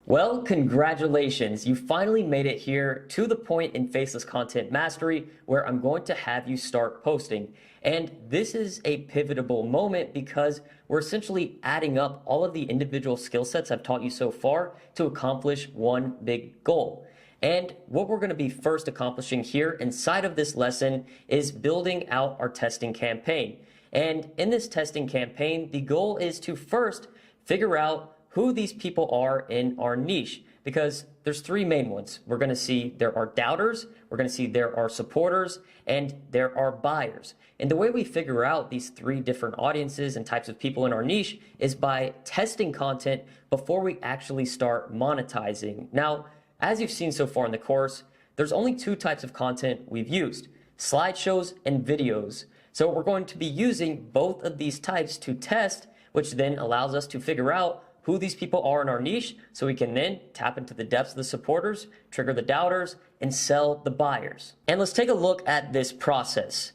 Well, congratulations. You finally made it here to the point in Faceless Content Mastery where I'm going to have you start posting. And this is a pivotal moment because we're essentially adding up all of the individual skill sets I've taught you so far to accomplish one big goal. And what we're going to be first accomplishing here inside of this lesson is building out our testing campaign. And in this testing campaign, the goal is to first figure out who these people are in our niche, because there's three main ones. We're going to see there are doubters, we're going to see there are supporters, and there are buyers. And the way we figure out these three different audiences and types of people in our niche is by testing content before we actually start monetizing. Now, as you've seen so far in the course, there's only two types of content we've used: slideshows and videos. So we're going to be using both of these types to test, which then allows us to figure out who these people are in our niche, so we can then tap into the depths of the supporters, trigger the doubters, and sell the buyers. And let's take a look at this process.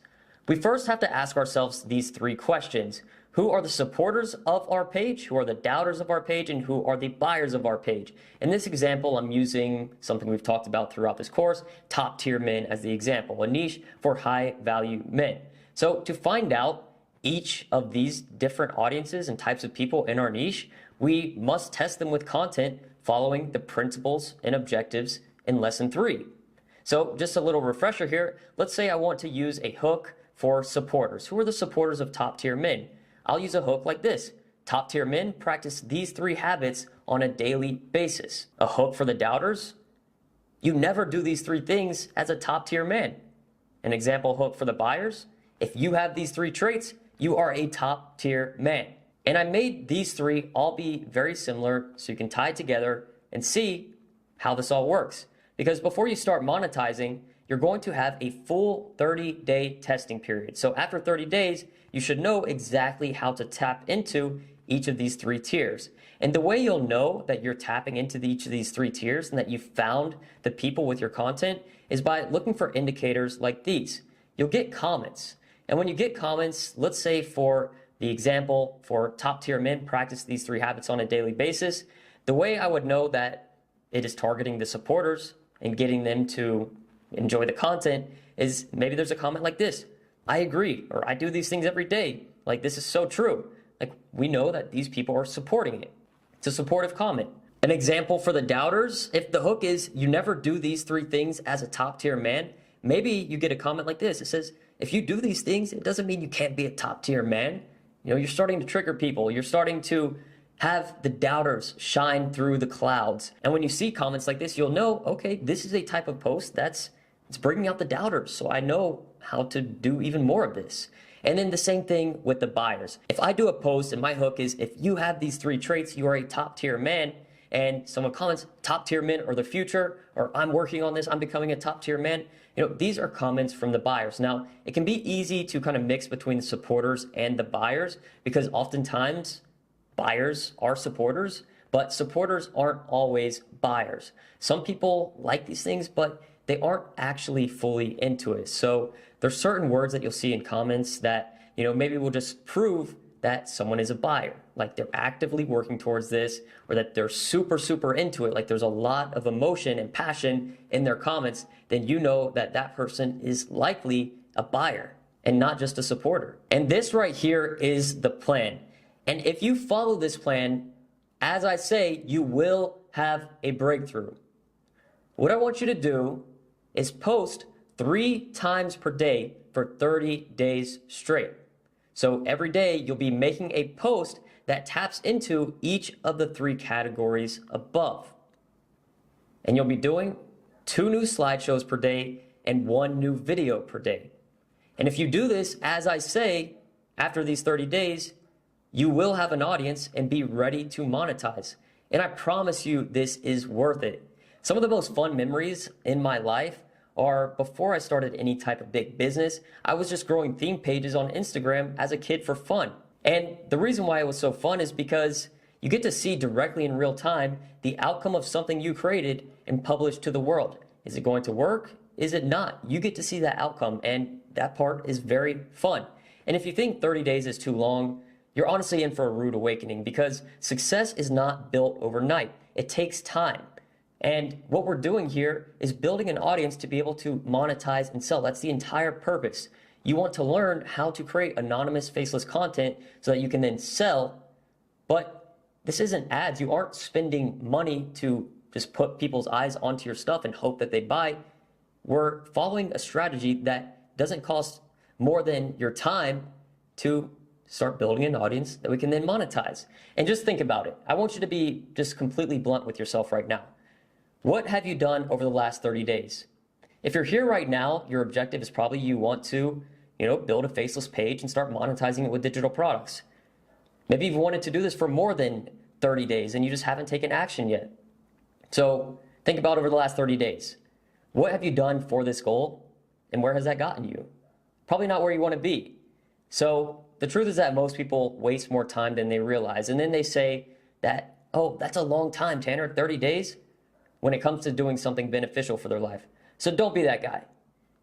We first have to ask ourselves these three questions. Who are the supporters of our page? Who are the doubters of our page? And who are the buyers of our page? In this example, I'm using something we've talked about throughout this course, top tier men as the example, a niche for high value men. So to find out each of these different audiences and types of people in our niche, we must test them with content following the principles and objectives in lesson 3. So just a little refresher here. Let's say I want to use a hook for supporters. Who are the supporters of top tier men? I'll use a hook like this. Top tier men practice these 3 habits on a daily basis. A hook for the doubters? You never do these 3 things as a top tier man. An example hook for the buyers? If you have these 3 traits, you are a top tier man. And I made these 3 all be very similar so you can tie it together and see how this all works. Because before you start monetizing, you're going to have a full 30-day testing period. So after 30 days, you should know exactly how to tap into each of these 3 tiers. And the way you'll know that you're tapping into each of these 3 tiers and that you found the people with your content is by looking for indicators like these. You'll get comments. And when you get comments, let's say for the example for top tier men practice these 3 habits on a daily basis, the way I would know that it is targeting the supporters and getting them to enjoy the content is maybe there's a comment like this: I agree, or I do these things every day. Like, this is so true. Like, we know that these people are supporting it. It's a supportive comment. An example for the doubters, if the hook is you never do these 3 things as a top tier man, maybe you get a comment like this. It says, if you do these things, it doesn't mean you can't be a top tier man. You know, you're starting to trigger people. You're starting to have the doubters shine through the clouds. And when you see comments like this, you'll know, okay, this is a type of post it's bringing out the doubters. So I know how to do even more of this. And then the same thing with the buyers. If I do a post and my hook is, if you have these 3 traits, you are a top tier man, and someone comments, top tier men are the future, or I'm working on this, I'm becoming a top tier man. You know, these are comments from the buyers. Now, it can be easy to kind of mix between the supporters and the buyers because oftentimes buyers are supporters, but supporters aren't always buyers. Some people like these things, but they aren't actually fully into it. So there's certain words that you'll see in comments that, you know, maybe will just prove that someone is a buyer, like they're actively working towards this, or that they're super into it, like there's a lot of emotion and passion in their comments, then you know that that person is likely a buyer and not just a supporter. And this right here is the plan. And if you follow this plan, as I say, you will have a breakthrough. What I want you to do is post 3 times per day for 30 days straight. So every day you'll be making a post that taps into each of the 3 categories above. And you'll be doing 2 new slideshows per day and 1 new video per day. And if you do this, as I say, after these 30 days, you will have an audience and be ready to monetize. And I promise you, this is worth it. Some of the most fun memories in my life are before I started any type of big business. I was just growing theme pages on Instagram as a kid for fun. And the reason why it was so fun is because you get to see directly in real time the outcome of something you created and published to the world. Is it going to work? Is it not? You get to see that outcome, and that part is very fun. And if you think 30 days is too long, you're honestly in for a rude awakening, because success is not built overnight. it takes time. And what we're doing here is building an audience to be able to monetize and sell. That's the entire purpose. You want to learn how to create anonymous, faceless content so that you can then sell. But this isn't ads. You aren't spending money to just put people's eyes onto your stuff and hope that they buy. We're following a strategy that doesn't cost more than your time to start building an audience that we can then monetize. And just think about it. I want you to be just completely blunt with yourself right now. What have you done over the last 30 days? If you're here right now, your objective is probably you want to, build a faceless page and start monetizing it with digital products. Maybe you've wanted to do this for more than 30 days and you just haven't taken action yet. So think about over the last 30 days. What have you done for this goal and where has that gotten you? Probably not where you want to be. So the truth is that most people waste more time than they realize. And then they say that, oh, that's a long time, Tanner, 30 days, when it comes to doing something beneficial for their life. So don't be that guy.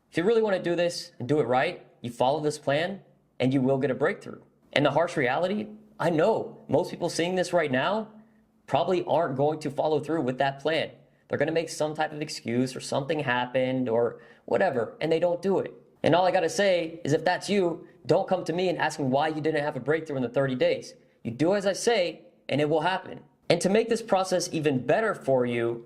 If you really want to do this and do it right, you follow this plan and you will get a breakthrough. And the harsh reality, I know most people seeing this right now probably aren't going to follow through with that plan. They're going to make some type of excuse or something happened or whatever, and they don't do it. And all I got to say is if that's you, don't come to me and ask me why you didn't have a breakthrough in the 30 days. You do as I say, and it will happen. And to make this process even better for you,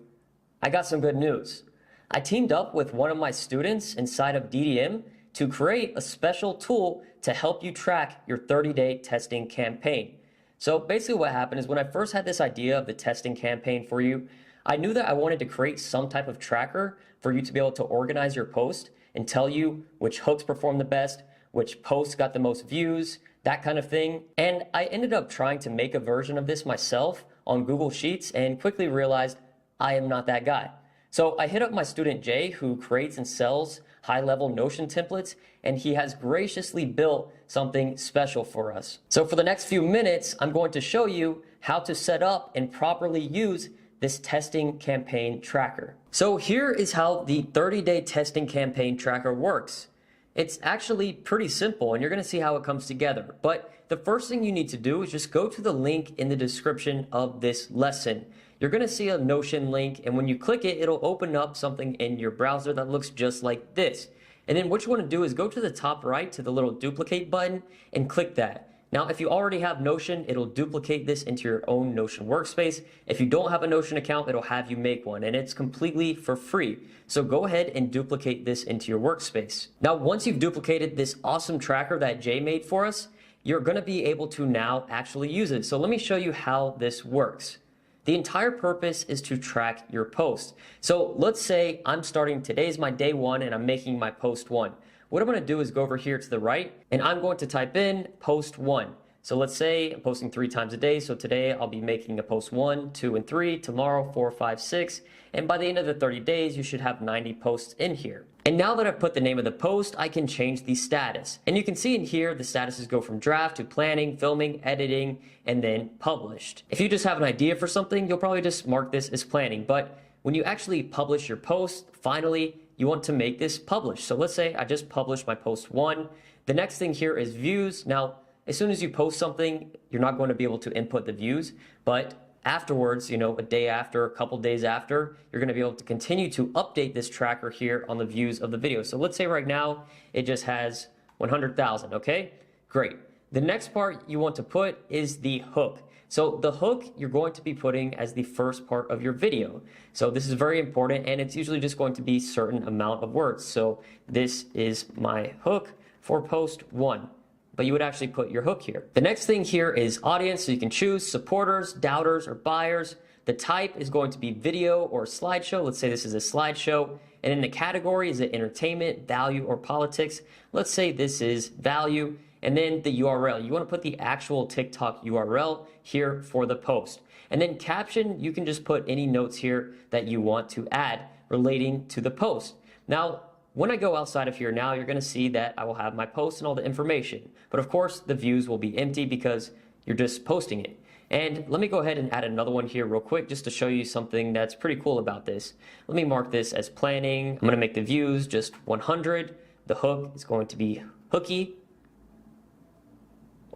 I got some good news. I teamed up with one of my students inside of DDM to create a special tool to help you track your 30-day testing campaign. So basically what happened is when I first had this idea of the testing campaign for you, I knew that I wanted to create some type of tracker for you to be able to organize your post and tell you which hooks perform the best, which posts got the most views, that kind of thing. And I ended up trying to make a version of this myself on Google Sheets and quickly realized I am not that guy. So I hit up my student Jay, who creates and sells high-level Notion templates, and he has graciously built something special for us. So for the next few minutes, I'm going to show you how to set up and properly use this testing campaign tracker. So here is how the 30-day testing campaign tracker works. It's actually pretty simple, and you're going to see how it comes together. But the first thing you need to do is just go to the link in the description of this lesson. You're going to see a Notion link, and when you click it, it'll open up something in your browser that looks just like this. And then what you want to do is go to the top right to the little duplicate button and click that. Now, if you already have Notion, it'll duplicate this into your own Notion workspace. If you don't have a Notion account, it'll have you make one, and it's completely for free. So go ahead and duplicate this into your workspace. Now, once you've duplicated this awesome tracker that Jay made for us, you're going to be able to now actually use it. So let me show you how this works. The entire purpose is to track your post. So let's say I'm starting, today's my day one, and I'm making my post one. What I'm going to do is go over here to the right, and I'm going to type in post one. So let's say I'm posting 3 times a day. So today I'll be making a post 1, 2, and 3, tomorrow 4, 5, 6. And by the end of the 30 days, you should have 90 posts in here. And now that I've put the name of the post, I can change the status. And you can see in here, the statuses go from draft to planning, filming, editing, and then published. If you just have an idea for something, you'll probably just mark this as planning. But when you actually publish your post, finally, you want to make this published. So let's say I just published my post 1. The next thing here is views. Now, as soon as you post something, you're not going to be able to input the views, but afterwards, a day after, a couple days after, you're going to be able to continue to update this tracker here on the views of the video. So let's say right now it just has 100,000. Okay, great. The next part you want to put is the hook. So the hook you're going to be putting as the first part of your video. So this is very important, and it's usually just going to be a certain amount of words. So this is my hook for post 1. But you would actually put your hook here. The next thing here is audience, so you can choose supporters, doubters, or buyers. The type is going to be video or slideshow. Let's say this is a slideshow. And in the category, is it entertainment, value, or politics? Let's say this is value. And then the URL, you want to put the actual TikTok URL here for the post. And then caption, you can just put any notes here that you want to add relating to the post. Now, when I go outside of here now, you're going to see that I will have my post and all the information. But of course, the views will be empty because you're just posting it. And let me go ahead and add another one here real quick just to show you something that's pretty cool about this. Let me mark this as planning. I'm going to make the views just 100. The hook is going to be hooky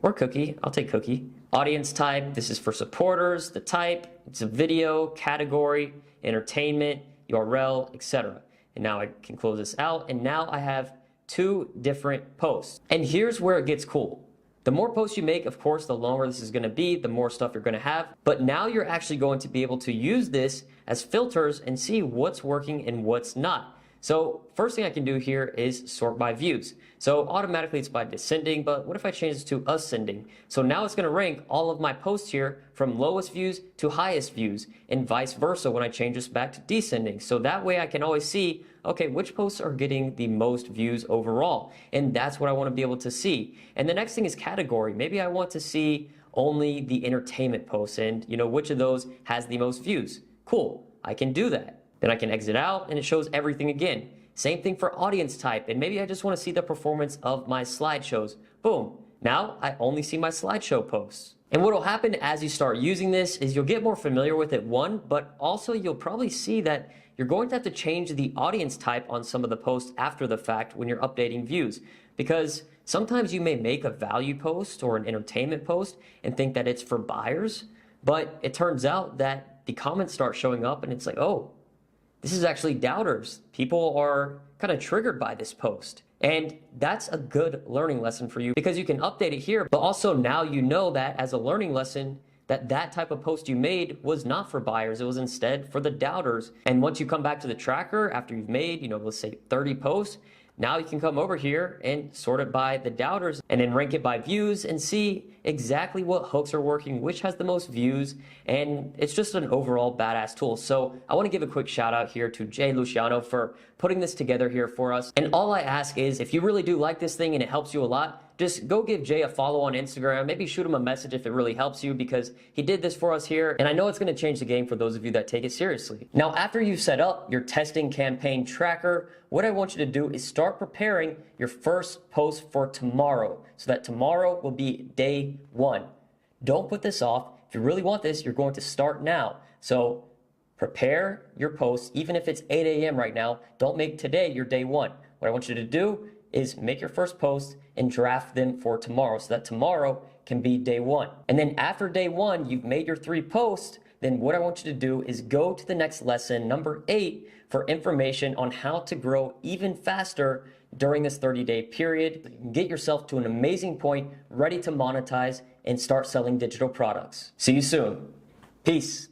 or cookie. I'll take cookie. Audience type, this is for supporters. The type, it's a video, category, entertainment, URL, etc. And now I can close this out, and now I have 2 different posts. And here's where it gets cool. The more posts you make, of course, the longer this is going to be, the more stuff you're going to have. But now you're actually going to be able to use this as filters and see what's working and what's not. So first thing I can do here is sort by views. So automatically it's by descending, but what if I change this to ascending? So now it's going to rank all of my posts here from lowest views to highest views, and vice versa when I change this back to descending. So that way I can always see, okay, which posts are getting the most views overall. And that's what I want to be able to see. And the next thing is category. Maybe I want to see only the entertainment posts and, which of those has the most views. Cool, I can do that. Then I can exit out and it shows everything again. Same thing for audience type, and maybe I just want to see the performance of my slideshows. Boom, now I only see my slideshow posts. And what will happen as you start using this is you'll get more familiar with it, one, but also you'll probably see that you're going to have to change the audience type on some of the posts after the fact when you're updating views. Because sometimes you may make a value post or an entertainment post and think that it's for buyers, but it turns out that the comments start showing up and it's like, oh, this is actually doubters. People are kind of triggered by this post. And that's a good learning lesson for you because you can update it here, but also now you know that as a learning lesson that type of post you made was not for buyers. It was instead for the doubters. And once you come back to the tracker after you've made, let's say 30 posts, now you can come over here and sort it by the doubters and then rank it by views and see exactly what hooks are working, which has the most views, and it's just an overall badass tool. So I want to give a quick shout out here to Jay Luciano for putting this together here for us. And all I ask is if you really do like this thing and it helps you a lot, just go give Jay a follow on Instagram. Maybe shoot him a message if it really helps you because he did this for us here. And I know it's going to change the game for those of you that take it seriously. Now, after you've set up your testing campaign tracker, what I want you to do is start preparing your first post for tomorrow so that tomorrow will be day 1. Don't put this off. If you really want this, you're going to start now. So prepare your posts, even if it's 8 a.m. right now. Don't make today your day 1. What I want you to do is make your first post and draft them for tomorrow so that tomorrow can be day 1. And then after day 1, you've made your 3 posts, then what I want you to do is go to the next lesson, number 8, for information on how to grow even faster during this 30-day period. You can get yourself to an amazing point, ready to monetize and start selling digital products. See you soon. Peace.